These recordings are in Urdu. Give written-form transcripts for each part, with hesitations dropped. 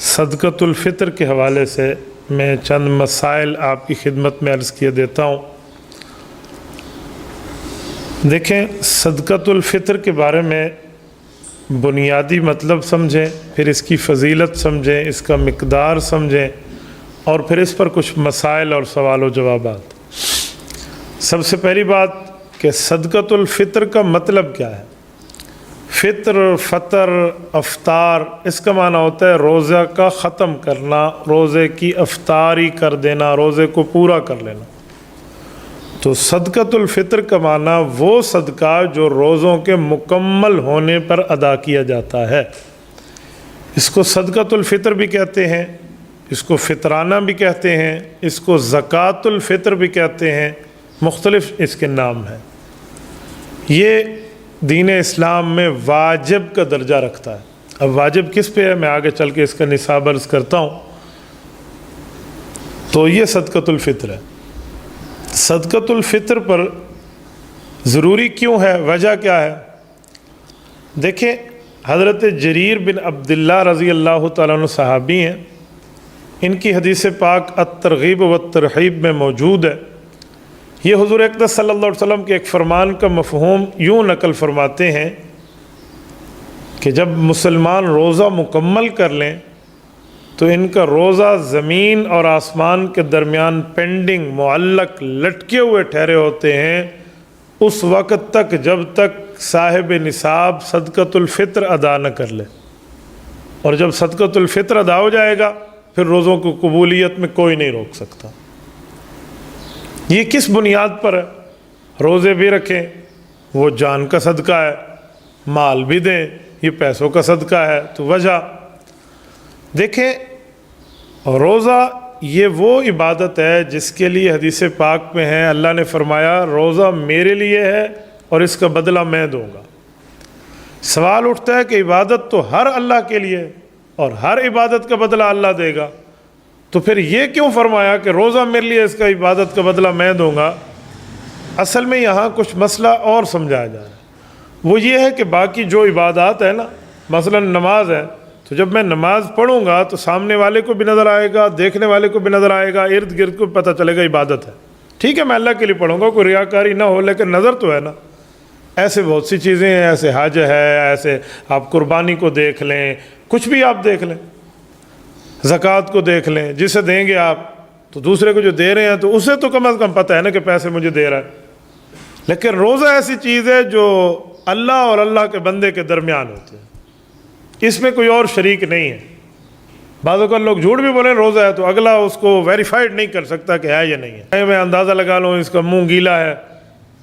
صدقۃ الفطر کے حوالے سے میں چند مسائل آپ کی خدمت میں عرض کیے دیتا ہوں۔ دیکھیں، صدقۃ الفطر کے بارے میں بنیادی مطلب سمجھیں، پھر اس کی فضیلت سمجھیں، اس کا مقدار سمجھیں، اور پھر اس پر کچھ مسائل اور سوال و جوابات۔ سب سے پہلی بات کہ صدقۃ الفطر کا مطلب کیا ہے؟ فطر، فطر، افطار، اس کا معنی ہوتا ہے روزہ کا ختم کرنا، روزے کی افطاری کر دینا، روزے کو پورا کر لینا۔ تو صدقۃ الفطر کا معنی وہ صدقہ جو روزوں کے مکمل ہونے پر ادا کیا جاتا ہے، اس کو صدقۃ الفطر بھی کہتے ہیں، اس کو فطرانہ بھی کہتے ہیں، اس کو زکوٰۃ الفطر بھی کہتے ہیں، مختلف اس کے نام ہیں۔ یہ دین اسلام میں واجب کا درجہ رکھتا ہے۔ اب واجب کس پہ ہے، میں آگے چل کے اس کا نصاب عرض کرتا ہوں۔ تو یہ صدقۃ الفطر ہے۔ صدقۃ الفطر پر ضروری کیوں ہے، وجہ کیا ہے؟ دیکھیں، حضرت جریر بن عبداللہ رضی اللہ تعالیٰ عنہ صحابی ہیں، ان کی حدیث پاک الترغیب والترہیب میں موجود ہے۔ یہ حضور اقدس صلی اللہ علیہ وسلم کے ایک فرمان کا مفہوم یوں نقل فرماتے ہیں کہ جب مسلمان روزہ مکمل کر لیں تو ان کا روزہ زمین اور آسمان کے درمیان پینڈنگ، معلق، لٹکے ہوئے ٹھہرے ہوتے ہیں اس وقت تک جب تک صاحب نصاب صدقۃ الفطر ادا نہ کر لے، اور جب صدقۃ الفطر ادا ہو جائے گا پھر روزوں کو قبولیت میں کوئی نہیں روک سکتا۔ یہ کس بنیاد پر ہے؟ روزے بھی رکھیں، وہ جان کا صدقہ ہے، مال بھی دیں، یہ پیسوں کا صدقہ ہے۔ تو وجہ دیکھیں، روزہ یہ وہ عبادت ہے جس کے لیے حدیث پاک میں ہے، اللہ نے فرمایا روزہ میرے لیے ہے اور اس کا بدلہ میں دوں گا۔ سوال اٹھتا ہے کہ عبادت تو ہر اللہ کے لیے اور ہر عبادت کا بدلہ اللہ دے گا، تو پھر یہ کیوں فرمایا کہ روزہ میرے لیے، اس کا عبادت کا بدلہ میں دوں گا؟ اصل میں یہاں کچھ مسئلہ اور سمجھایا جا رہا ہے۔ وہ یہ ہے کہ باقی جو عبادات ہے نا، مثلا نماز ہے، تو جب میں نماز پڑھوں گا تو سامنے والے کو بھی نظر آئے گا، دیکھنے والے کو بھی نظر آئے گا، ارد گرد کو پتہ چلے گا عبادت ہے۔ ٹھیک ہے، میں اللہ کے لیے پڑھوں گا، کوئی ریاکاری نہ ہو، لیکن نظر تو ہے نا۔ ایسے بہت سی چیزیں ہیں، ایسے حج ہے، ایسے آپ قربانی کو دیکھ لیں، کچھ بھی آپ دیکھ لیں، زکوٰۃ کو دیکھ لیں، جسے دیں گے آپ تو دوسرے کو جو دے رہے ہیں تو اسے تو کم از کم پتہ ہے نا کہ پیسے مجھے دے رہا ہے۔ لیکن روزہ ایسی چیز ہے جو اللہ اور اللہ کے بندے کے درمیان ہوتے ہیں، اس میں کوئی اور شریک نہیں ہے۔ بعض اوقات لوگ جھوٹ بھی بولیں روزہ ہے تو اگلا اس کو ویریفائڈ نہیں کر سکتا کہ ہے یا نہیں ہے۔ میں اندازہ لگا لوں اس کا منہ گیلا ہے،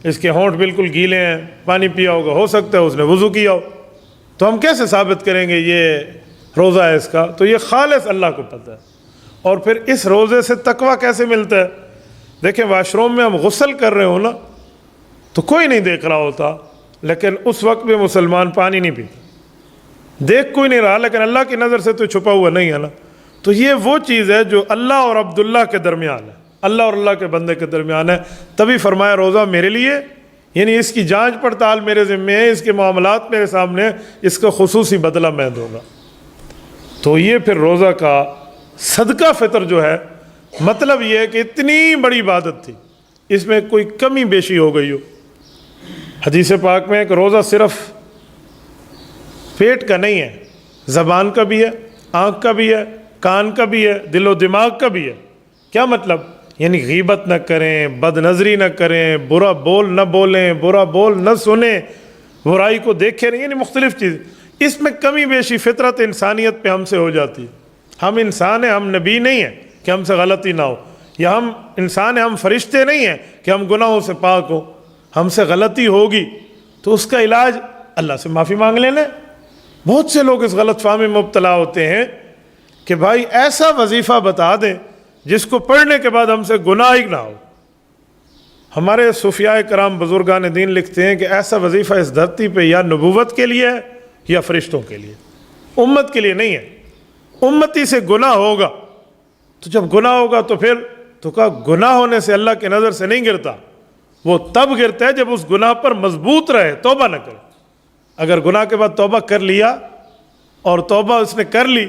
اس کے ہونٹ بالکل گیلے ہیں، پانی پیا ہوگا، ہو سکتا ہے اس نے وضو کیا ہو، تو ہم کیسے ثابت کریں گے یہ روزہ ہے اس کا؟ تو یہ خالص اللہ کو پتہ ہے۔ اور پھر اس روزے سے تقویٰ کیسے ملتا ہے؟ دیکھیں، واش روم میں ہم غسل کر رہے ہوں نا تو کوئی نہیں دیکھ رہا ہوتا، لیکن اس وقت میں مسلمان پانی نہیں پیتا، دیکھ کوئی نہیں رہا، لیکن اللہ کی نظر سے تو چھپا ہوا نہیں ہے نا۔ تو یہ وہ چیز ہے جو اللہ اور عبداللہ کے درمیان ہے، اللہ اور اللہ کے بندے کے درمیان ہے۔ تبھی فرمایا روزہ میرے لیے، یعنی اس کی جانچ پڑتال میرے ذمے ہے، اس کے معاملات میرے سامنے، اس کا خصوصی بدلہ میں دوں گا۔ تو یہ پھر روزہ کا صدقہ فطر جو ہے، مطلب یہ ہے کہ اتنی بڑی عبادت تھی، اس میں کوئی کمی بیشی ہو گئی ہو۔ حدیث پاک میں کہ روزہ صرف پیٹ کا نہیں ہے، زبان کا بھی ہے، آنکھ کا بھی ہے، کان کا بھی ہے، دل و دماغ کا بھی ہے۔ کیا مطلب؟ یعنی غیبت نہ کریں، بد نظری نہ کریں، برا بول نہ بولیں، برا بول نہ سنیں، برائی کو دیکھیں نہیں، یعنی مختلف چیز۔ اس میں کمی بیشی فطرت انسانیت پہ ہم سے ہو جاتی ہے۔ ہم انسان ہیں، ہم نبی نہیں ہیں کہ ہم سے غلطی نہ ہو، یا ہم انسان ہیں، ہم فرشتے نہیں ہیں کہ ہم گناہوں سے پاک ہوں۔ ہم سے غلطی ہوگی تو اس کا علاج اللہ سے معافی مانگ لینا۔ بہت سے لوگ اس غلط فہمی میں مبتلا ہوتے ہیں کہ بھائی ایسا وظیفہ بتا دیں جس کو پڑھنے کے بعد ہم سے گناہ ہی نہ ہو۔ ہمارے صوفیاء کرام بزرگان دین لکھتے ہیں کہ ایسا وظیفہ اس دھرتی پہ یا نبوت کے لیے ہے یا فرشتوں کے لیے، امت کے لیے نہیں ہے۔ امتی سے گناہ ہوگا تو جب گناہ ہوگا تو پھر تو کہا گناہ ہونے سے اللہ کی نظر سے نہیں گرتا، وہ تب گرتا ہے جب اس گناہ پر مضبوط رہے، توبہ نہ کرے۔ اگر گناہ کے بعد توبہ کر لیا اور توبہ اس نے کر لی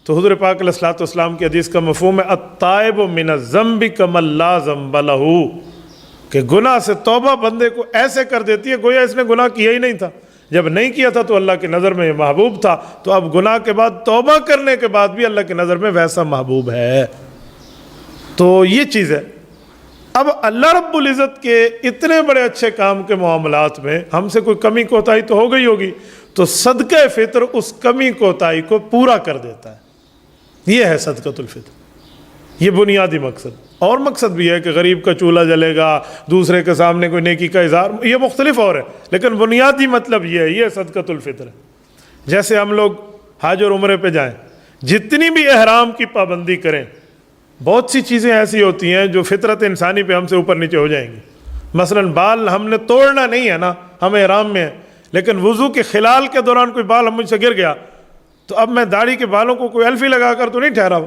تو حضور پاک علیہ الصلوۃ والسلام کی حدیث کا مفہوم ہے التائب من الذنب کمن لا ذنب لہ، کہ گناہ سے توبہ بندے کو ایسے کر دیتی ہے گویا اس نے گناہ کیا ہی نہیں تھا. جب نہیں کیا تھا تو اللہ کی نظر میں یہ محبوب تھا، تو اب گناہ کے بعد توبہ کرنے کے بعد بھی اللہ کی نظر میں ویسا محبوب ہے. تو یہ چیز ہے. اب اللہ رب العزت کے اتنے بڑے اچھے کام کے معاملات میں ہم سے کوئی کمی کوتاہی تو ہو گئی ہوگی، تو صدقہ فطر اس کمی کوتاہی کو پورا کر دیتا ہے. یہ ہے صدقۃ الفطر، یہ بنیادی مقصد. اور مقصد بھی ہے کہ غریب کا چولہا جلے گا، دوسرے کے سامنے کوئی نیکی کا اظہار، یہ مختلف اور ہے، لیکن بنیادی مطلب یہ ہے، یہ صدقۃ الفطر ہے. جیسے ہم لوگ حج اور عمرے پہ جائیں، جتنی بھی احرام کی پابندی کریں، بہت سی چیزیں ایسی ہوتی ہیں جو فطرت انسانی پہ ہم سے اوپر نیچے ہو جائیں گی. مثلا بال ہم نے توڑنا نہیں ہے نا، ہم احرام میں ہیں، لیکن وضو کے خلال کے دوران کوئی بال ہم مجھ سے گر گیا، تو اب میں داڑھی کے بالوں کو کوئی الفی لگا کر تو نہیں ٹھہرا ہوا،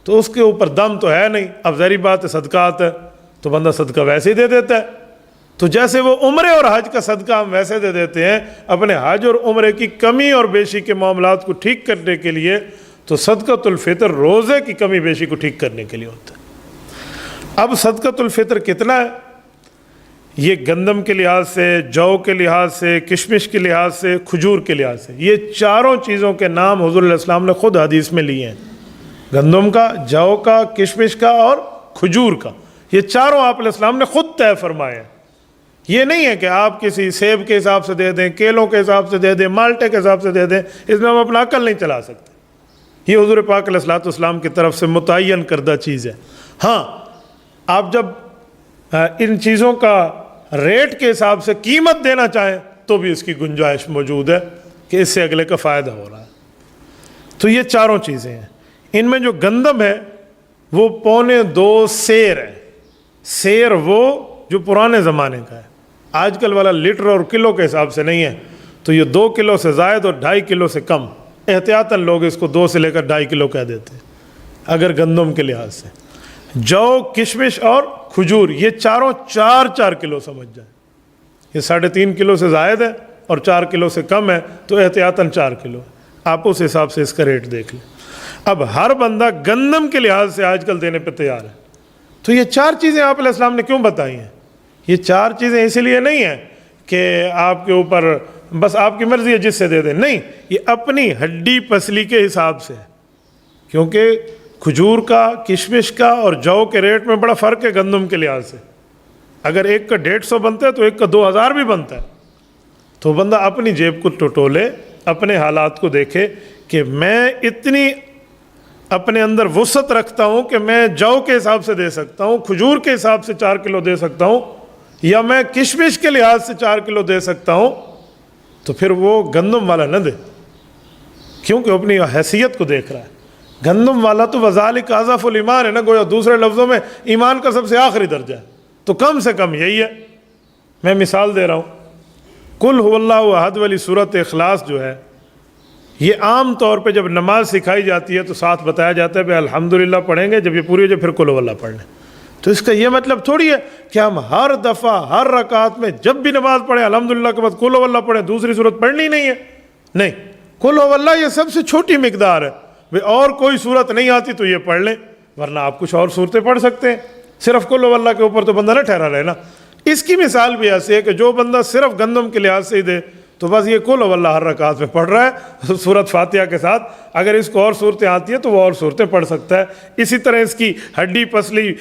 تو اس کے اوپر دم تو ہے نہیں. اب ظاہری بات ہے صدقات ہے تو بندہ صدقہ ویسے ہی دے دیتا ہے. تو جیسے وہ عمرے اور حج کا صدقہ ہم ویسے دے دیتے ہیں اپنے حج اور عمرے کی کمی اور بیشی کے معاملات کو ٹھیک کرنے کے لیے، تو صدقۃ الفطر روزے کی کمی بیشی کو ٹھیک کرنے کے لیے ہوتا ہے. اب صدقۃ الفطر کتنا ہے؟ یہ گندم کے لحاظ سے، جو کے لحاظ سے، کشمش کے لحاظ سے، کھجور کے لحاظ سے، یہ چاروں چیزوں کے نام حضور علیہ السلام نے خود حدیث میں لیے ہیں. گندم کا، جو کا، کشمش کا اور کھجور کا، یہ چاروں آپ علیہ السلام نے خود طے فرمائے ہیں. یہ نہیں ہے کہ آپ کسی سیب کے حساب سے دے دیں، کیلوں کے حساب سے دے دیں، مالٹے کے حساب سے دے دیں، اس میں ہم اپنا عقل نہیں چلا سکتے. یہ حضور پاک علیہ الصلوۃ والسلام کی طرف سے متعین کردہ چیز ہے. ہاں، آپ جب ان چیزوں کا ریٹ کے حساب سے قیمت دینا چاہیں تو بھی اس کی گنجائش موجود ہے کہ اس سے اگلے کا فائدہ ہو رہا ہے. تو یہ چاروں چیزیں ہیں. ان میں جو گندم ہے وہ 2.25 سیر ہے. سیر وہ جو پرانے زمانے کا ہے، آج کل والا لیٹر اور کلو کے حساب سے نہیں ہے. تو یہ 2 کلو سے زائد اور 2.5 کلو سے کم، احتیاطاً لوگ اس کو 2 سے لے کر 2.5 کلو کہہ دیتے ہیں اگر گندم کے لحاظ سے. جو، کشمش اور کھجور، یہ چاروں 4 کلو سمجھ جائیں. یہ 3.5 کلو سے زائد ہے اور 4 کلو سے کم ہے، تو احتیاطاً 4 کلو. آپ اس حساب سے اس کا ریٹ دیکھ لیں. اب ہر بندہ گندم کے لحاظ سے آج کل دینے پہ تیار ہے. تو یہ 4 چیزیں آپ علیہ السلام نے کیوں بتائی ہیں؟ یہ 4 چیزیں اس لیے نہیں ہیں کہ آپ کے اوپر بس آپ کی مرضی ہے جس سے دے دیں، نہیں، یہ اپنی ہڈی پسلی کے حساب سے ہے. کیونکہ کھجور کا، کشمش کا اور جو کے ریٹ میں بڑا فرق ہے گندم کے لحاظ سے. اگر ایک کا 150 بنتا ہے تو ایک کا 2000 بھی بنتا ہے. تو بندہ اپنی جیب کو ٹٹولے، اپنے حالات کو دیکھے کہ میں اتنی اپنے اندر وسعت رکھتا ہوں کہ میں جو کے حساب سے دے سکتا ہوں، کھجور کے حساب سے 4 کلو دے سکتا ہوں، یا میں کشمش کے لحاظ سے 4 کلو دے سکتا ہوں، تو پھر وہ گندم والا نہ دے، کیونکہ اپنی حیثیت کو دیکھ رہا ہے. گندم والا تو وذالک اضعف الایمان ہے نا، گویا دوسرے لفظوں میں ایمان کا سب سے آخری درجہ ہے. تو کم سے کم یہی ہے. میں مثال دے رہا ہوں، قل هو اللہ احد والی سورۃ اخلاص جو ہے، یہ عام طور پہ جب نماز سکھائی جاتی ہے تو ساتھ بتایا جاتا ہے کہ الحمدللہ پڑھیں گے، جب یہ پوری ہو جائے پھر قل هو اللہ پڑھ لیں. تو اس کا یہ مطلب تھوڑی ہے کہ ہم ہر دفعہ ہر رکعت میں جب بھی نماز پڑھیں الحمدللہ کے بعد قل هو اللہ پڑھیں، دوسری صورت پڑھنی نہیں ہے. نہیں، قل هو اللہ یہ سب سے چھوٹی مقدار ہے. اور کوئی صورت نہیں آتی تو یہ پڑھ لیں، ورنہ آپ کچھ اور صورتیں پڑھ سکتے ہیں. صرف قل هو اللہ کے اوپر تو بندہ نہ ٹھہرا رہے نا. اس کی مثال بھی ایسی ہے کہ جو بندہ صرف گندم کے لحاظ سے ہی دے تو بس یہ قل هو اللہ ہر رکعت میں پڑھ رہا ہے سورت فاتحہ کے ساتھ. اگر اس کو اور صورتیں آتی ہیں تو وہ اور صورتیں پڑھ سکتا ہے. اسی طرح اس کی ہڈی پسلی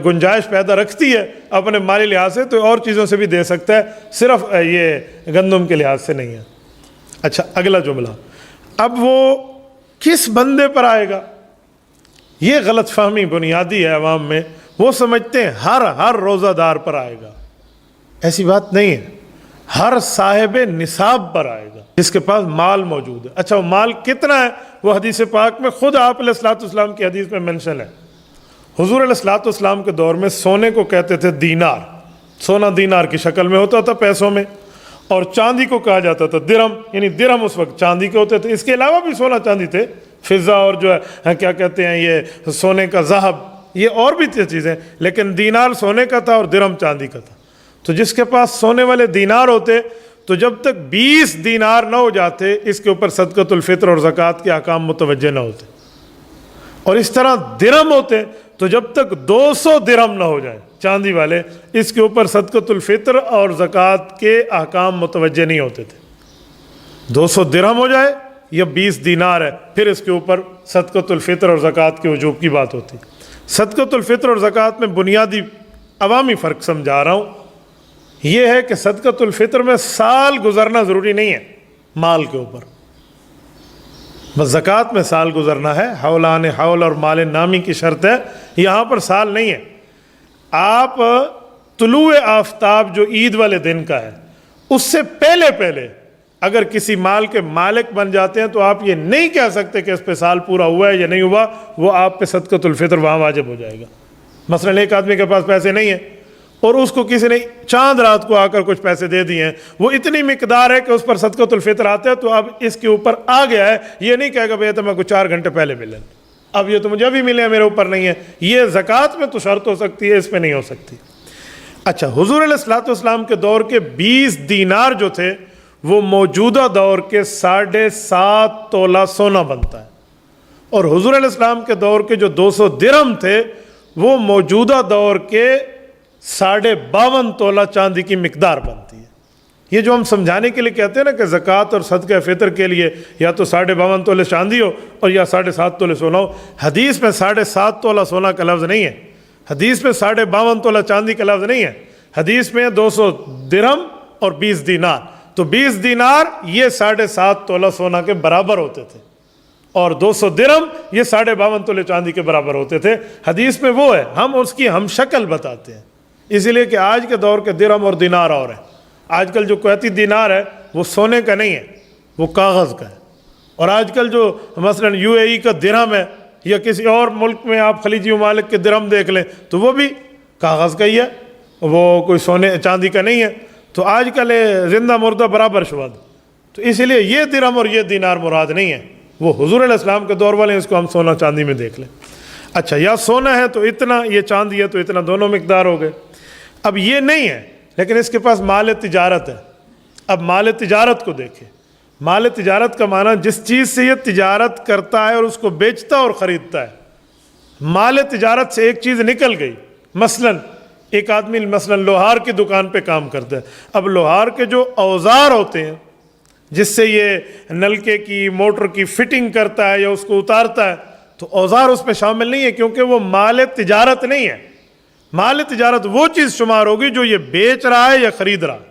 گنجائش پیدا رکھتی ہے اپنے مالی لحاظ سے تو اور چیزوں سے بھی دے سکتا ہے، صرف یہ گندم کے لحاظ سے نہیں ہے. اچھا، اگلا جملہ، اب وہ کس بندے پر آئے گا؟ یہ غلط فہمی بنیادی ہے عوام میں. وہ سمجھتے ہیں ہر روزہ دار پر آئے گا. ایسی بات نہیں ہے. ہر صاحب نصاب پر آئے گا جس کے پاس مال موجود ہے. اچھا، وہ مال کتنا ہے؟ وہ حدیث پاک میں خود آپ علیہ الصلوۃ والسلام کی حدیث میں منشن ہے. حضور علیہ الصلوۃ والسلام کے دور میں سونے کو کہتے تھے دینار. سونا دینار کی شکل میں ہوتا تھا پیسوں میں، اور چاندی کو کہا جاتا تھا درہم، یعنی درہم اس وقت چاندی کے ہوتے تھے. اس کے علاوہ بھی سونا چاندی تھے، فضہ اور جو ہے کیا کہتے ہیں یہ سونے کا ذہب، یہ اور بھی چیزیں، لیکن دینار سونے کا تھا اور درہم چاندی کا تھا. تو جس کے پاس سونے والے دینار ہوتے تو جب تک 20 دینار نہ ہو جاتے اس کے اوپر صدقۃ الفطر اور زکوٰۃ کے احکام متوجہ نہ ہوتے. اور اس طرح درہم ہوتے، تو جب تک 200 درہم نہ ہو جائے چاندی والے، اس کے اوپر صدقۃ الفطر اور زکوٰۃ کے احکام متوجہ نہیں ہوتے تھے۔ 200 درہم ہو جائے یا 20 دینار ہے، پھر اس کے اوپر صدقۃ الفطر اور زکوٰۃ کے وجوب کی بات ہوتی۔ صدقۃ الفطر اور زکوٰۃ میں بنیادی عوامی فرق سمجھا رہا ہوں، یہ ہے کہ صدقۃ الفطر میں سال گزرنا ضروری نہیں ہے مال کے اوپر، بس زکوٰۃ میں سال گزرنا ہے، حولان حول اور مال نامی کی شرط ہے، یہاں پر سال نہیں ہے۔ آپ طلوع آفتاب جو عید والے دن کا ہے اس سے پہلے اگر کسی مال کے مالک بن جاتے ہیں تو آپ یہ نہیں کہہ سکتے کہ اس پہ سال پورا ہوا ہے یا نہیں ہوا، وہ آپ پہ صدقۃ الفطر وہاں واجب ہو جائے گا۔ مثلا ایک آدمی کے پاس پیسے نہیں ہیں اور اس کو کسی نے چاند رات کو آ کر کچھ پیسے دے دیے ہیں، وہ اتنی مقدار ہے کہ اس پر صدقۃ الفطر آتا ہے، تو اب اس کے اوپر آ گیا ہے، یہ نہیں کہے گا بھئی تو میں کو 4 گھنٹے پہلے ملے، اب یہ تو مجھے ابھی ملے ہیں، میرے اوپر نہیں ہے۔ یہ زکوٰۃ میں تو شرط ہو سکتی ہے، اس پہ نہیں ہو سکتی۔ اچھا، حضور علیہ الصلوۃ والسلام کے دور کے 20 دینار جو تھے وہ موجودہ دور کے 7.5 تولہ سونا بنتا ہے، اور حضور علیہ السلام کے دور کے جو 200 درہم تھے وہ موجودہ دور کے 52.5 تولہ چاندی کی مقدار بنتی ہے۔ یہ جو ہم سمجھانے کے لیے کہتے ہیں نا کہ زکوٰۃ اور صدقہ فطر کے لیے یا تو 52.5 تولے چاندی ہو اور یا 7.5 تولے سونا ہو، حدیث میں 7.5 تولہ سونا کا لفظ نہیں ہے، حدیث میں 52.5 تولہ چاندی کا لفظ نہیں ہے، حدیث میں 200 درہم اور 20 دینار، تو 20 دینار یہ 7.5 تولہ سونا کے برابر ہوتے تھے، اور 200 درہم یہ 52.5 تولے چاندی کے برابر ہوتے تھے۔ حدیث میں وہ ہے، ہم اس کی ہم شکل بتاتے ہیں، اسی لیے کہ آج کے دور کے درہم اور دینار اور ہیں۔ آج کل جو کویتی دینار ہے وہ سونے کا نہیں ہے، وہ کاغذ کا ہے، اور آج کل جو مثلا UAE کا درہم ہے یا کسی اور ملک میں آپ خلیجی ممالک کے درہم دیکھ لیں تو وہ بھی کاغذ کا ہی ہے، وہ کوئی سونے چاندی کا نہیں ہے۔ تو آج کل زندہ مردہ برابر شود، تو اسی لیے یہ درہم اور یہ دینار مراد نہیں ہے، وہ حضور علیہ السلام کے دور والے ہیں، اس کو ہم سونا چاندی میں دیکھ لیں۔ اچھا، یا سونا ہے تو اتنا، یہ چاندی ہے تو اتنا، دونوں مقدار ہو گئے۔ اب یہ نہیں ہے لیکن اس کے پاس مال تجارت ہے۔ اب مال تجارت کو دیکھیں، مال تجارت کا معنی جس چیز سے یہ تجارت کرتا ہے اور اس کو بیچتا اور خریدتا ہے۔ مال تجارت سے ایک چیز نکل گئی، مثلا ایک آدمی مثلا لوہار کی دکان پہ کام کرتا ہے، اب لوہار کے جو اوزار ہوتے ہیں جس سے یہ نلکے کی موٹر کی فٹنگ کرتا ہے یا اس کو اتارتا ہے، تو اوزار اس میں شامل نہیں ہے، کیونکہ وہ مال تجارت نہیں ہے۔ مال تجارت وہ چیز شمار ہوگی جو یہ بیچ رہا ہے یا خرید رہا ہے۔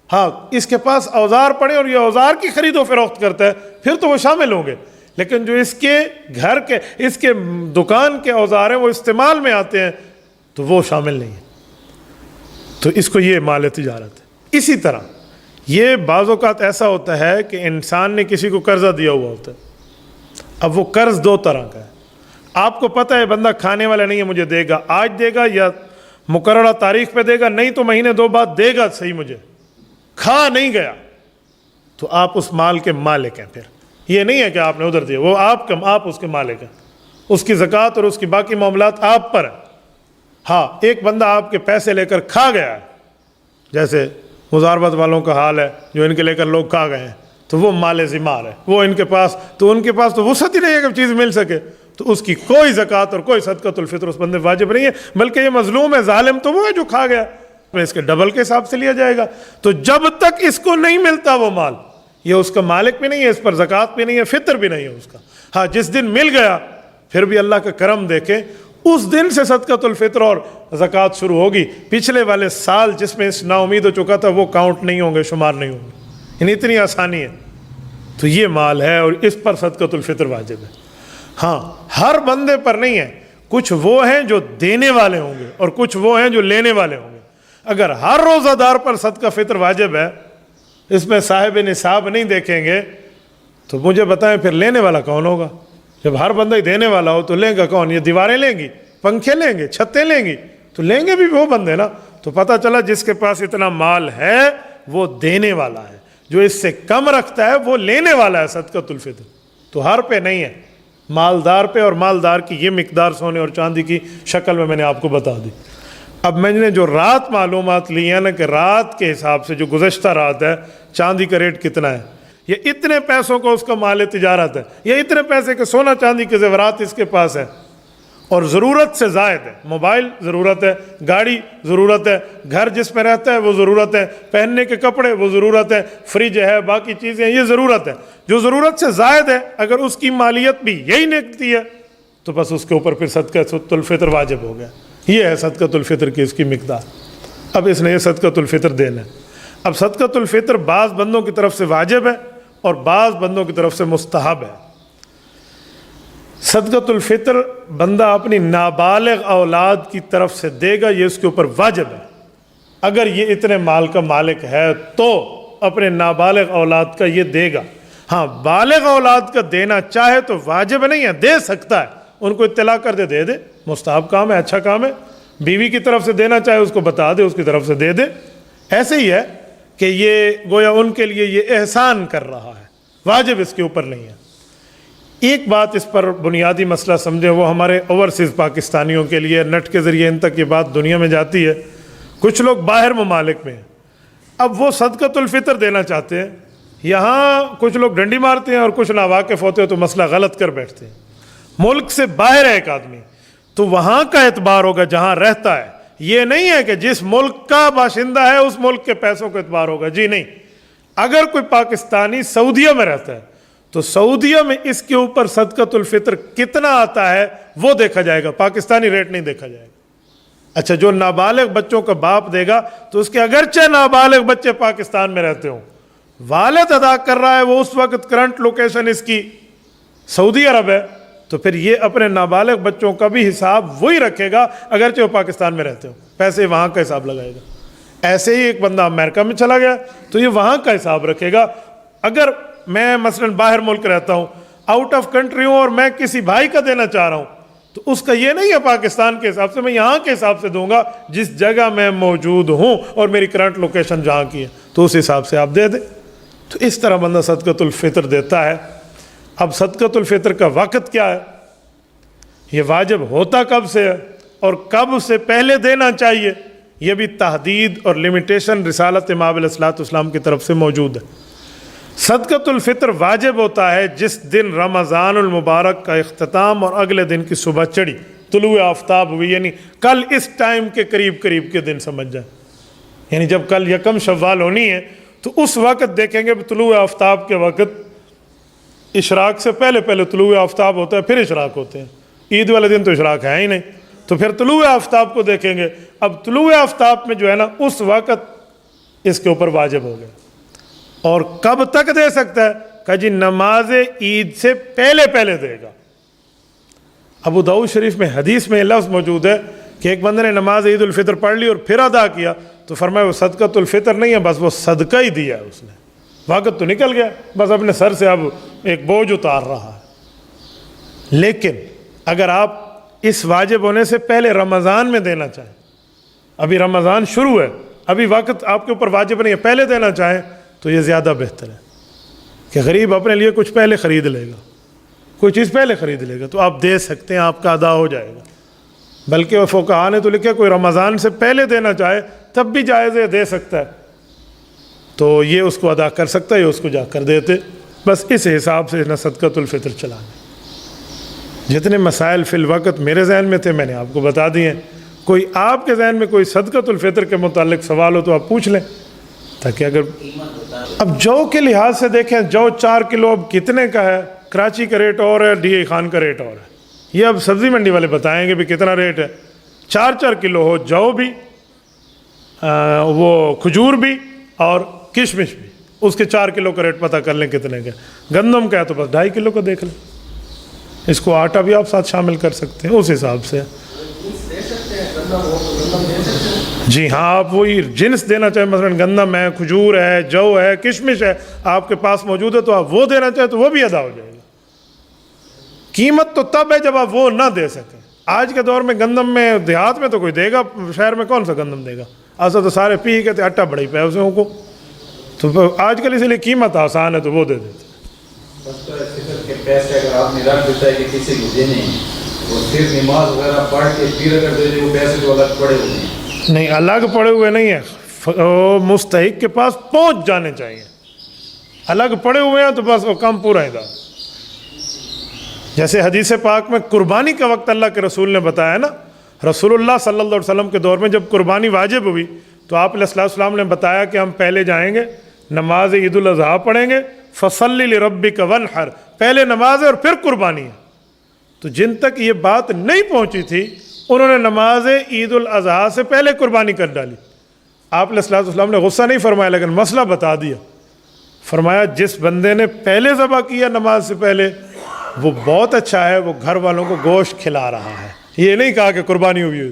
ہاں، اس کے پاس اوزار پڑے اور یہ اوزار کی خرید و فروخت کرتا ہے، پھر تو وہ شامل ہوں گے، لیکن جو اس کے گھر کے، اس کے دکان کے اوزار ہیں وہ استعمال میں آتے ہیں تو وہ شامل نہیں ہے، تو اس کو یہ مال تجارت ہے۔ اسی طرح یہ بعض اوقات ایسا ہوتا ہے کہ انسان نے کسی کو قرضہ دیا ہوا ہوتا ہے، اب وہ قرض 2 طرح کا ہے، آپ کو پتہ ہے بندہ کھانے والا نہیں ہے، مجھے دے گا، آج دے گا یا مقررہ تاریخ پہ دے گا، نہیں تو مہینے 2 بعد دے گا، صحیح مجھے کھا نہیں گیا، تو آپ اس مال کے مالک ہیں۔ پھر یہ نہیں ہے کہ آپ نے ادھر دیا، وہ آپ اس کے مالک ہیں، اس کی زکوٰۃ اور اس کی باقی معاملات آپ پر ہیں۔ ہاں، ایک بندہ آپ کے پیسے لے کر کھا گیا ہے، جیسے مزاربت والوں کا حال ہے جو ان کے لے کر لوگ کھا گئے ہیں، تو وہ مال زمار ہے، وہ ان کے پاس تو وسعت ہی نہیں ہے کہ چیز مل سکے، تو اس کی کوئی زکوٰۃ اور کوئی صدقۃ الفطر اس بندے واجب نہیں ہے، بلکہ یہ مظلوم ہے، ظالم تو وہ ہے جو کھا گیا، اس کے ڈبل کے حساب سے لیا جائے گا۔ تو جب تک اس کو نہیں ملتا وہ مال، یہ اس کا مالک بھی نہیں ہے، اس پر زکوٰۃ بھی نہیں ہے، فطر بھی نہیں ہے اس کا۔ ہاں، جس دن مل گیا پھر بھی اللہ کا کرم دیکھیں، اس دن سے صدقۃ الفطر اور زکوٰۃ شروع ہوگی۔ پچھلے والے سال جس میں اس نا امید ہو چکا تھا وہ کاؤنٹ نہیں ہوں گے، شمار نہیں ہوں گے، یعنی اتنی آسانی ہے۔ تو یہ مال ہے اور اس پر صدقۃ الفطر واجب ہے۔ ہاں، ہر بندے پر نہیں ہے، کچھ وہ ہیں جو دینے والے ہوں گے اور کچھ وہ ہیں جو لینے والے ہوں گے۔ اگر ہر روزہ دار پر صدقہ فطر واجب ہے، اس میں صاحب نصاب نہیں دیکھیں گے، تو مجھے بتائیں پھر لینے والا کون ہوگا؟ جب ہر بندہ ہی دینے والا ہو تو لیں گا کون؟ یہ دیواریں لیں گی، پنکھے لیں گے، چھتیں لیں گی، تو لیں گے بھی وہ بندے نا۔ تو پتہ چلا جس کے پاس اتنا مال ہے وہ دینے والا ہے، جو اس سے کم رکھتا ہے وہ لینے والا ہے صدقۃ الفطر، تو ہر پہ نہیں ہے، مالدار پہ، اور مالدار کی یہ مقدار سونے اور چاندی کی شکل میں نے آپ کو بتا دی۔ اب میں نے جو رات معلومات لی ہیں نا کہ رات کے حساب سے جو گزشتہ رات ہے چاندی کا ریٹ کتنا ہے، یہ اتنے پیسوں کا اس کا مال تجارت ہے، یہ اتنے پیسے کے سونا چاندی کے زیورات اس کے پاس ہے، اور ضرورت سے زائد ہے، موبائل ضرورت ہے، گاڑی ضرورت ہے، گھر جس میں رہتا ہے وہ ضرورت ہے، پہننے کے کپڑے وہ ضرورت ہے، فریج ہے، باقی چیزیں یہ ضرورت ہے، جو ضرورت سے زائد ہے اگر اس کی مالیت بھی یہی نکلتی ہے تو بس اس کے اوپر پھر صدقۃ الفطر واجب ہو گیا۔ یہ ہے صدقۃ الفطر کی اس کی مقدار۔ اب اس نے یہ صدقۃ الفطر دینا ہے۔ اب صدقۃ الفطر بعض بندوں کی طرف سے واجب ہے اور بعض بندوں کی طرف سے مستحب ہے۔ صدقۃ الفطر بندہ اپنی نابالغ اولاد کی طرف سے دے گا، یہ اس کے اوپر واجب ہے۔ اگر یہ اتنے مال کا مالک ہے تو اپنے نابالغ اولاد کا یہ دے گا۔ ہاں بالغ اولاد کا دینا چاہے تو واجب نہیں ہے، دے سکتا ہے، ان کو اطلاع کر دے دے، مستحب کام ہے، اچھا کام ہے۔ بیوی کی طرف سے دینا چاہے اس کو بتا دے، اس کی طرف سے دے دے۔ ایسے ہی ہے کہ یہ گویا ان کے لیے یہ احسان کر رہا ہے، واجب اس کے اوپر نہیں ہے۔ ایک بات اس پر بنیادی مسئلہ سمجھیں، وہ ہمارے اوورسیز پاکستانیوں کے لیے نیٹ کے ذریعے ان تک یہ بات دنیا میں جاتی ہے۔ کچھ لوگ باہر ممالک میں ہیں، اب وہ صدقۃ الفطر دینا چاہتے ہیں، یہاں کچھ لوگ ڈنڈی مارتے ہیں اور کچھ ناواقف ہوتے ہیں تو مسئلہ غلط کر بیٹھتے ہیں۔ ملک سے باہر ہے ایک آدمی تو وہاں کا اعتبار ہوگا جہاں رہتا ہے، یہ نہیں ہے کہ جس ملک کا باشندہ ہے اس ملک کے پیسوں کا اعتبار ہوگا، جی نہیں۔ اگر کوئی پاکستانی سعودیہ میں رہتا ہے تو سعودیہ میں اس کے اوپر صدقۃ الفطر کتنا آتا ہے وہ دیکھا جائے گا، پاکستانی ریٹ نہیں دیکھا جائے گا۔ اچھا، جو نابالغ بچوں کا باپ دے گا تو اس کے اگرچہ نابالغ بچے پاکستان میں رہتے ہوں، والد ادا کر رہا ہے وہ اس وقت کرنٹ لوکیشن اس کی سعودی عرب ہے، تو پھر یہ اپنے نابالغ بچوں کا بھی حساب وہی رکھے گا اگرچہ وہ پاکستان میں رہتے ہوں، پیسے وہاں کا حساب لگائے گا۔ ایسے ہی ایک بندہ امریکہ میں چلا گیا تو یہ وہاں کا حساب رکھے گا۔ اگر میں مثلا باہر ملک رہتا ہوں، آؤٹ آف کنٹری ہوں، اور میں کسی بھائی کا دینا چاہ رہا ہوں تو اس کا یہ نہیں ہے پاکستان کے حساب سے، میں یہاں کے حساب سے دوں گا جس جگہ میں موجود ہوں اور میری کرنٹ لوکیشن جہاں کی ہے، تو اس حساب سے آپ دے دیں۔ تو اس طرح بندہ صدقۃ الفطر دیتا ہے۔ اب صدقۃ الفطر کا وقت کیا ہے، یہ واجب ہوتا کب سے ہے اور کب سے پہلے دینا چاہیے، یہ بھی تحدید اور لمیٹیشن رسالت امام علیہ الصلوۃ والسلام کی طرف سے موجود ہے۔ صدقۃ الفطر واجب ہوتا ہے جس دن رمضان المبارک کا اختتام اور اگلے دن کی صبح چڑھی، طلوع آفتاب ہوئی، یعنی کل اس ٹائم کے قریب کے دن سمجھ جائیں، یعنی جب کل یکم شوال ہونی ہے تو اس وقت دیکھیں گے طلوع آفتاب کے وقت اشراق سے پہلے طلوع آفتاب ہوتا ہے، پھر اشراق ہوتے ہیں۔ عید والے دن تو اشراق ہے ہی نہیں، تو پھر طلوع آفتاب کو دیکھیں گے۔ اب طلوع آفتاب میں جو ہے نا اس وقت اس کے اوپر واجب ہو گیا۔ اور کب تک دے سکتا ہے؟ کہ جی نماز عید سے پہلے دے گا۔ ابو داؤد شریف میں حدیث میں لفظ موجود ہے کہ ایک بندے نے نماز عید الفطر پڑھ لی اور پھر ادا کیا تو فرمایا وہ صدقۃ الفطر نہیں ہے، بس وہ صدقہ ہی دیا ہے اس نے، وقت تو نکل گیا، بس اپنے سر سے اب ایک بوجھ اتار رہا ہے۔ لیکن اگر آپ اس واجب ہونے سے پہلے رمضان میں دینا چاہیں، ابھی رمضان شروع ہے، ابھی وقت آپ کے اوپر واجب نہیں ہے، پہلے دینا چاہیں تو یہ زیادہ بہتر ہے کہ غریب اپنے لیے کچھ پہلے خرید لے گا، کوئی چیز پہلے خرید لے گا تو آپ دے سکتے ہیں، آپ کا ادا ہو جائے گا۔ بلکہ وہ فقہاء نے تو لکھا کوئی رمضان سے پہلے دینا چاہے تب بھی جائز ہے، دے سکتا ہے، تو یہ اس کو ادا کر سکتا ہے، یہ اس کو جا کر دیتے۔ بس اس حساب سے صدقۃ الفطر چلانا۔ جتنے مسائل فی الوقت میرے ذہن میں تھے میں نے آپ کو بتا دیے ہیں۔ کوئی آپ کے ذہن میں کوئی صدقۃ الفطر کے متعلق سوال ہو تو آپ پوچھ لیں، تاکہ اگر اب جو کے لحاظ سے دیکھیں، جو 4 کلو اب کتنے کا ہے، کراچی کا ریٹ اور ہے، ڈی اے خان کا ریٹ اور ہے، یہ اب سبزی منڈی والے بتائیں گے بھی کتنا ریٹ ہے۔ 4 کلو ہو جو بھی، وہ کھجور بھی اور کشمش بھی، اس کے 4 کلو کا ریٹ پتہ کر لیں کتنے کا۔ گندم کا ہے تو بس 2.5 کلو کا دیکھ لیں، اس کو آٹا بھی آپ ساتھ شامل کر سکتے ہیں اس حساب سے۔ جی ہاں، آپ وہی جنس دینا چاہیں، مثلا گندم ہے، کھجور ہے، جو ہے، کشمش ہے، آپ کے پاس موجود ہے تو آپ وہ دینا چاہیں تو وہ بھی ادا ہو جائے گا۔ قیمت تو تب ہے جب آپ وہ نہ دے سکیں۔ آج کے دور میں گندم میں دیہات میں تو کوئی دے گا، شہر میں کون سا گندم دے گا؟ ایسا تو سارے پی کہتے آٹا بڑی پیسوں کو، تو آج کل اس لیے قیمت آسان ہے تو وہ دے دیتے۔ پیسے اگر آپ نے رکھ دیتا ہے کہ کسی کو دینے اور پھر نماز وغیرہ پڑھ کے پھر اگر دے دے، وہ پیسے جو الگ پڑے ہوئے ہیں؟ نہیں، الگ پڑے ہوئے نہیں ہیں، مستحق کے پاس پہنچ جانے چاہیے۔ الگ پڑے ہوئے ہیں تو بس وہ کام پورا ہے. جیسے حدیث پاک میں قربانی کا وقت اللہ کے رسول نے بتایا نا, رسول اللہ صلی اللہ علیہ وسلم کے دور میں جب قربانی واجب ہوئی تو آپ علیہ السلام نے بتایا کہ ہم پہلے جائیں گے نماز عید الاضحیٰ پڑھیں گے, فصلی لربک وانحر, پہلے نماز ہے اور پھر قربانی ہے. تو جن تک یہ بات نہیں پہنچی تھی انہوں نے نماز عید الاضحیٰ سے پہلے قربانی کر ڈالی. آپ علیہ السلام نے غصہ نہیں فرمایا لیکن مسئلہ بتا دیا. فرمایا جس بندے نے پہلے ذبح کیا نماز سے پہلے وہ بہت اچھا ہے, وہ گھر والوں کو گوشت کھلا رہا ہے. یہ نہیں کہا کہ قربانی ہوئی.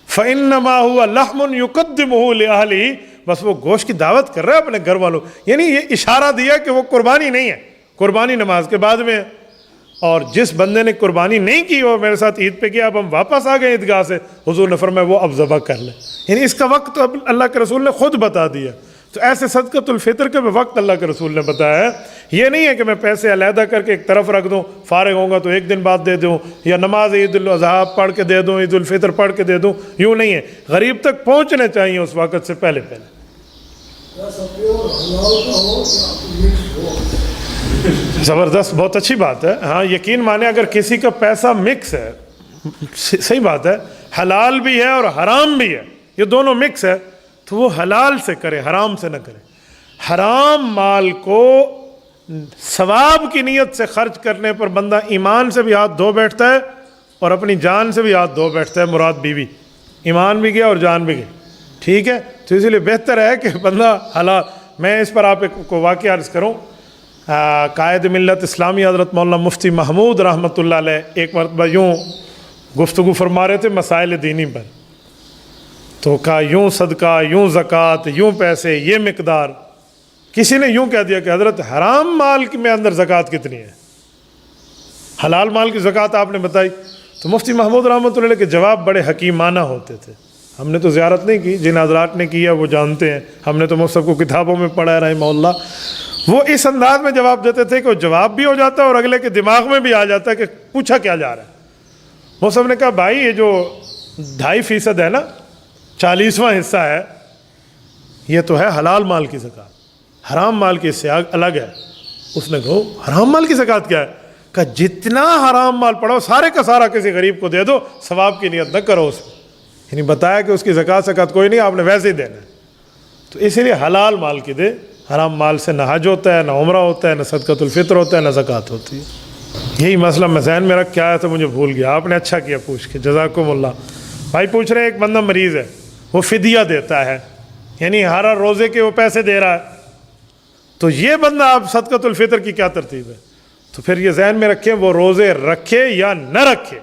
فَإِنَّمَا هُوَ لَحْمٌ يُقَدِّمُهُ لِأَهْلِهِ, بس وہ گوشت کی دعوت کر رہا ہے اپنے گھر والوں. یعنی یہ اشارہ دیا کہ وہ قربانی نہیں ہے, قربانی نماز کے بعد میں ہے. اور جس بندے نے قربانی نہیں کی وہ میرے ساتھ عید پہ کیا, اب ہم واپس آ گئے عیدگاہ سے, حضور نے فرمایا وہ اب ذبح کر لے. یعنی اس کا وقت تو اب اللہ کے رسول نے خود بتا دیا. تو ایسے صدقۃ الفطر کا بھی وقت اللہ کے رسول نے بتایا ہے. یہ نہیں ہے کہ میں پیسے علیحدہ کر کے ایک طرف رکھ دوں, فارغ ہوں گا تو ایک دن بعد دے دوں, یا نماز عید الاضحیٰ پڑھ کے دے دوں, عید الفطر پڑھ کے دے دوں. یوں نہیں ہے, غریب تک پہنچنے چاہیے اس وقت سے پہلے پہلے. زبردست, بہت اچھی بات ہے. ہاں یقین مانے اگر کسی کا پیسہ مکس ہے, صحیح بات ہے, حلال بھی ہے اور حرام بھی ہے, یہ دونوں مکس ہے, تو وہ حلال سے کرے, حرام سے نہ کرے. حرام مال کو ثواب کی نیت سے خرچ کرنے پر بندہ ایمان سے بھی ہاتھ دھو بیٹھتا ہے اور اپنی جان سے بھی ہاتھ دھو بیٹھتا ہے. مراد بیوی, ایمان بھی گیا اور جان بھی گئی. ٹھیک ہے, تو اسی لیے بہتر ہے کہ بندہ حلال. میں اس پر آپ کو واقعہ عرض کروں. قائد ملت اسلامی حضرت مولانا مفتی محمود رحمۃ اللہ علیہ ایک مرتبہ یوں گفتگو فرما رہے تھے مسائل دینی پر, تو کہا یوں صدقہ, یوں زکوٰۃ, یوں پیسے, یہ مقدار. کسی نے یوں کہہ دیا کہ حضرت حرام مال کی میں اندر زکوٰۃ کتنی ہے, حلال مال کی زکوٰۃ آپ نے بتائی. تو مفتی محمود رحمۃ اللہ علیہ کے جواب بڑے حکیمانہ ہوتے تھے. ہم نے تو زیارت نہیں کی, جن حضرات نے کیا وہ جانتے ہیں, ہم نے تو مفتی کو کتابوں میں پڑھا ہے رحمہ اللہ. وہ اس انداز میں جواب دیتے تھے کہ وہ جواب بھی ہو جاتا ہے اور اگلے کے دماغ میں بھی آ جاتا ہے کہ پوچھا کیا جا رہا ہے. مفتی نے کہا بھائی یہ جو 2.5% ہے نا, 40واں حصہ ہے, یہ تو ہے حلال مال کی زکوٰۃ, حرام مال کی حصہ الگ ہے. اس نے کہا حرام مال کی زکوٰۃ کیا ہے؟ کہ جتنا حرام مال پڑو سارے کا سارا کسی غریب کو دے دو, ثواب کی نیت نہ کرو اس میں. یعنی بتایا کہ اس کی زکوٰۃ کوئی نہیں, آپ نے ویسے ہی دینا ہے. تو اسی لیے حلال مال کی دے. حرام مال سے نہ حج ہوتا ہے, نہ عمرہ ہوتا ہے, نہ صدقۃ الفطر ہوتا ہے, نہ زکوٰۃ ہوتی ہے. یہی مسئلہ میں ذہن میں رکھ کے آیا تو مجھے بھول گیا. آپ نے اچھا کیا پوچھ کے, جزاکم اللہ. بھائی پوچھ رہے ہیں ایک بندہ مریض ہے, وہ فدیہ دیتا ہے, یعنی ہر روزے کے وہ پیسے دے رہا ہے, تو یہ بندہ آپ صدقۃ الفطر کی کیا ترتیب ہے؟ تو پھر یہ ذہن میں رکھیں وہ روزے رکھے یا نہ رکھے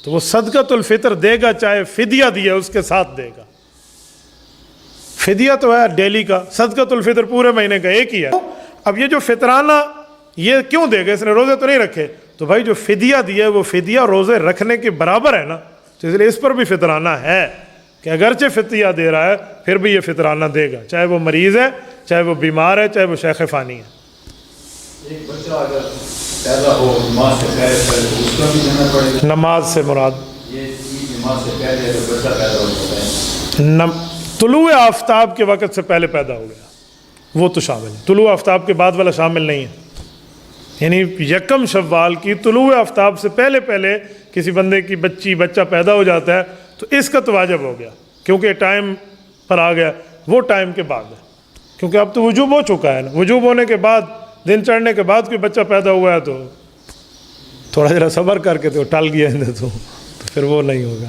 تو وہ صدقۃ الفطر دے گا, چاہے فدیہ دیا اس کے ساتھ دے گا. فدیہ تو ہے ڈیلی کا, صدقۃ الفطر پورے مہینے کا ایک ہی ہے. اب یہ جو فطرانہ یہ کیوں دے گا, اس نے روزے تو نہیں رکھے, تو بھائی جو فدیہ دیا ہے وہ فدیہ روزے رکھنے کے برابر ہے نا, تو اس لیے اس پر بھی فطرانہ ہے کہ اگرچہ فدیہ دے رہا ہے پھر بھی یہ فطرانہ دے گا, چاہے وہ مریض ہے, چاہے وہ بیمار ہے, چاہے وہ شیخ فانی ہے. ایک بچہ اگر پیدا ہو نماز سے پہلے اس کا بھی دینا پڑے گا. نماز سے مراد یہ نماز سے پہلے اگر بچہ پیدا ہوتا ہے, طلوع آفتاب کے وقت سے پہلے پیدا ہو گیا وہ تو شامل ہے, طلوع آفتاب کے بعد والا شامل نہیں ہے. یعنی یکم شوال کی طلوع آفتاب سے پہلے پہلے کسی بندے کی بچہ پیدا ہو جاتا ہے تو اس کا تو واجب ہو گیا, کیونکہ ٹائم پر آ گیا. وہ ٹائم کے بعد ہے, کیونکہ اب تو وجوب ہو چکا ہے نا. وجوب ہونے کے بعد, دن چڑھنے کے بعد کوئی بچہ پیدا ہوا ہے تو تھوڑا ذرا صبر کر کے تو ٹل گیا تو پھر وہ نہیں ہوگا.